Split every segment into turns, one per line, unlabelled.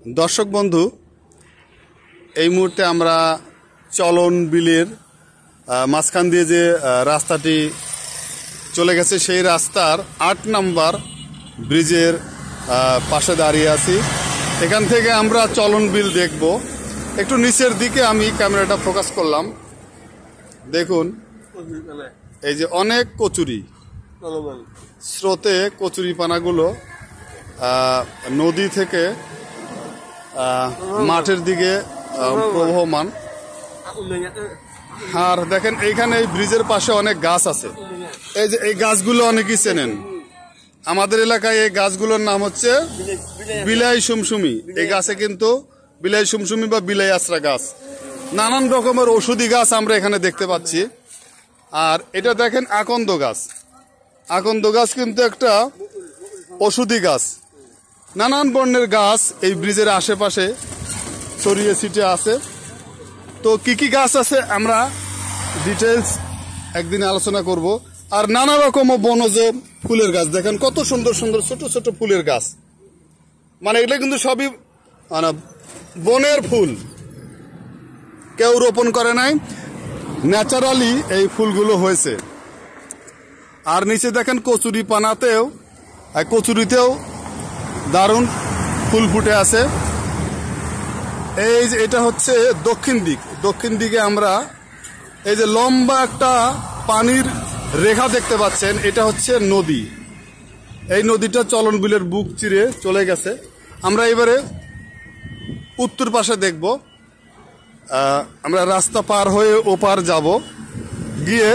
দর্শক বন্ধু, এই মুহূর্তে আমরা চলন বিলের মাঝখান দিয়ে যে রাস্তাটি চলে গেছে সেই রাস্তার ৮ নম্বর ব্রিজের পাশে দাঁড়িয়ে আছি। এখান থেকে আমরা চলন বিল দেখব। একটু নিচের দিকে আমি ক্যামেরাটা ফোকাস করলাম। দেখুন, এই যে অনেক কচুরি, স্রোতে কচুরি পানাগুলো নদী থেকে মাঠের দিকে প্রবহমান। আর দেখেন এইখানে এই ব্রিজের পাশে অনেক গাছ আছে। এই যে এই গাছগুলো অনেকেই চেনেন। আমাদের এলাকায় এই গাছগুলোর নাম হচ্ছে বিলাই সুমসুমি। এই গাছে কিন্তু বিলাই সুমসুমি বা বিলাই আশ্রা গাছ, নানান রকমের ঔষধি গাছ আমরা এখানে দেখতে পাচ্ছি। আর এটা দেখেন আকন্দ গাছ। আকন্দ গাছ কিন্তু একটা ঔষধি গাছ। নানান বর্ণের গাছ এই ব্রিজের আশেপাশে ছড়িয়ে ছিটিয়ে আছে। তো কি কি গাছ আছে আমরা ডিটেলস একদিন আলোচনা করব। আর নানা রকম বনজ ফুলের গাছ দেখেন, কত সুন্দর সুন্দর ছোট ছোট ফুলের গাছ। মানে এগুলো কিন্তু সবই মানে বনের ফুল, কেউ রোপণ করে নাই, ন্যাচারালি এই ফুলগুলো হয়েছে। আর নিচে দেখেন কচুরি পানাতেও, কচুরিতেও দারুণ ফুল ফুটে আছে। এই যে এটা হচ্ছে দক্ষিণ দিক। দক্ষিণ দিকে আমরা এই যে লম্বা একটা পানির রেখা দেখতে পাচ্ছেন, এটা হচ্ছে নদী। এই নদীটা চলন বিলের বুক চিরে চলে গেছে। আমরা এবারে উত্তর পাশে দেখব। আমরা রাস্তা পার হয়ে ওপার যাব, গিয়ে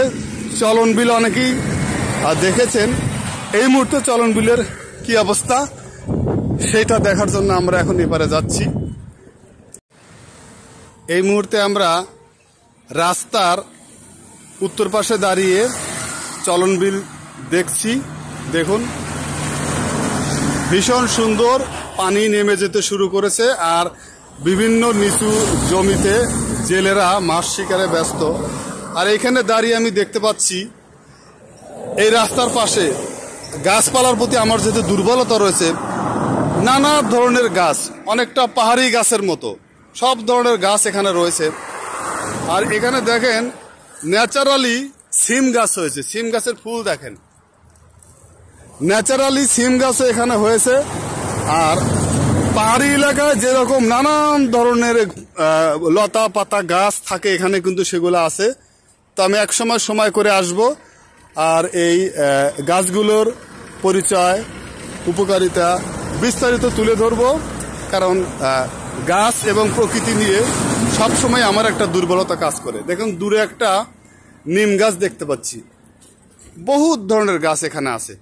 চলন বিল অনেকেই দেখেছেন। এই মুহূর্তে চলন বিলের কি অবস্থা সেটা দেখার জন্য আমরা এখন এপারে যাচ্ছি। এই মুহূর্তে আমরা রাস্তার উত্তর পাশে দাঁড়িয়ে চলন বিল দেখছি। দেখুন, ভীষণ সুন্দর পানি নেমে যেতে শুরু করেছে। আর বিভিন্ন নিচু জমিতে জেলেরা মাছ শিকারে ব্যস্ত। আর এখানে দাঁড়িয়ে আমি দেখতে পাচ্ছি এই রাস্তার পাশে গাছপালার প্রতি আমার যেহেতু দুর্বলতা রয়েছে, নানা ধরনের গাছ, অনেকটা পাহাড়ি গাছের মতো সব ধরনের গাছ এখানে রয়েছে। আর এখানে দেখেন ন্যাচারালি সিম গাছ হয়েছে। সিম গাছের ফুল দেখেন, ন্যাচারালি সিম গাছও এখানে হয়েছে। আর পাহাড়ি এলাকায় যেরকম নানান ধরনের লতা পাতা গাছ থাকে, এখানে কিন্তু সেগুলো আছে। তো আমি এক সময় করে আসব আর এই গাছগুলোর পরিচয়, উপকারিতা বিস্তারিত তুলে ধরব। কারণ গাছ এবং প্রকৃতি নিয়ে সবসময় আমার একটা দুর্বলতা কাজ করে। দেখুন, দূরে একটা নিম গাছ দেখতে পাচ্ছি। বহুত ধরনের গাছ এখানে আছে।